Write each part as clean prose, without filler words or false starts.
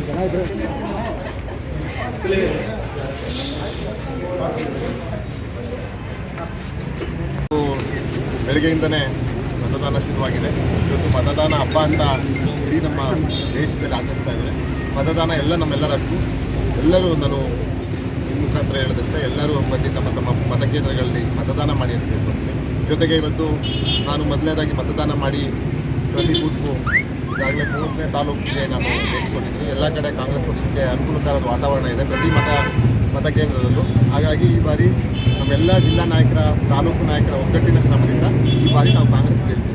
ಜನ ಇದ್ರೆ ಬೆಳಗ್ಗೆಯಿಂದನೇ ಮತದಾನ ಶುರುವಾಗಿದೆ. ಇವತ್ತು ಮತದಾನ ಹಬ್ಬ ಅಂತ ಇಡೀ ನಮ್ಮ ದೇಶದಲ್ಲಿ ಆಚರಿಸ್ತಾ ಇದ್ದಾರೆ. ಮತದಾನ ನಮ್ಮೆಲ್ಲರ ಹಕ್ಕು. ಎಲ್ಲರೂ ನಾನು ನಿಮ್ಮ ಮುಖಾಂತರ ಹೇಳಿದಷ್ಟೇ ಎಲ್ಲರೂ ಬಂದು ತಮ್ಮ ತಮ್ಮ ಮತಕೇಂದ್ರಗಳಲ್ಲಿ ಮತದಾನ ಮಾಡಿ ಅಂತ ಕೇಳ್ಕೊಳ್ತೀನಿ. ಜೊತೆಗೆ ಇವತ್ತು ನಾನು ಮೊದಲನೇದಾಗಿ ಮತದಾನ ಮಾಡಿ ಪ್ರತಿ ಬೂತ್ಗೂ ಈಗಾಗಲೇ 3ನೇ ತಾಲೂಕಿಗೆ ನಾನು ಭೇಟಿಕೊಂಡಿದ್ದೀನಿ. ಎಲ್ಲ ಕಡೆ ಕಾಂಗ್ರೆಸ್ ಪಕ್ಷಕ್ಕೆ ಅನುಕೂಲಕರದ ವಾತಾವರಣ ಇದೆ ಪ್ರತಿ ಮತಕೇಂದ್ರದಲ್ಲೂ. ಹಾಗಾಗಿ ಈ ಬಾರಿ ನಮ್ಮೆಲ್ಲ ಜಿಲ್ಲಾ ನಾಯಕರ, ತಾಲೂಕು ನಾಯಕರ ಒಗ್ಗಟ್ಟಿನ ಶ್ರಮದಿಂದ ಈ ಬಾರಿ ನಾವು ಕಾಂಗ್ರೆಸ್ ಗೆಲ್ತೀವಿ.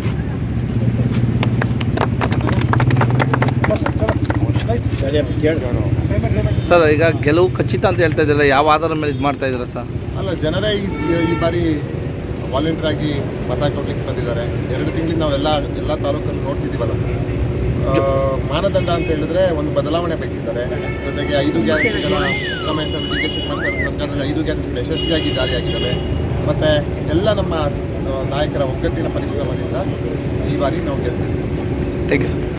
ಸರ್, ಈಗ ಗೆಲುವು ಖಚಿತ ಅಂತ ಹೇಳ್ತಾ ಇದ್ದೀರಾ, ಯಾವ ಆಧಾರದ ಮೇಲೆ ಇದು ಮಾಡ್ತಾ ಇದ್ದೀರಾ ಸರ್? ಅಲ್ಲ, ಜನರೇ ಈ ಬಾರಿ ವಾಲಂಟಿಯರ್ ಆಗಿ ಮತ ಕೊಡ್ಲಿಕ್ಕೆ ಬಂದಿದ್ದಾರೆ. 2 ತಿಂಗಳಿಂದ ನಾವೆಲ್ಲ ತಾಲೂಕನ್ನು ನೋಡ್ತಿದ್ದೀವಲ್ಲ. ಮಾನದಂಡ ಅಂತ ಹೇಳಿದ್ರೆ ಒಂದು ಬದಲಾವಣೆ ಬಯಸಿದ್ದಾರೆ. ಜೊತೆಗೆ 5 ಗ್ಯಾರಂಟಿಗಳ ಸಿದ್ದರಾಮಯ್ಯ ಡಿ ಕೆ ಶಿವಕುಮಾರ್ ಸರ್ಕಾರದಲ್ಲಿ 5 ಗ್ಯಾರಂಟಿಗಳು ಯಶಸ್ವಿಯಾಗಿ ಜಾರಿಯಾಗಿದ್ದಾವೆ. ಮತ್ತು ಎಲ್ಲ ನಮ್ಮ ನಾಯಕರ ಒಗ್ಗಟ್ಟಿನ ಪರಿಶ್ರಮದಿಂದ ಈ ಬಾರಿ ನಾವು ಗೆಲ್ತೀವಿ. Thank you sir.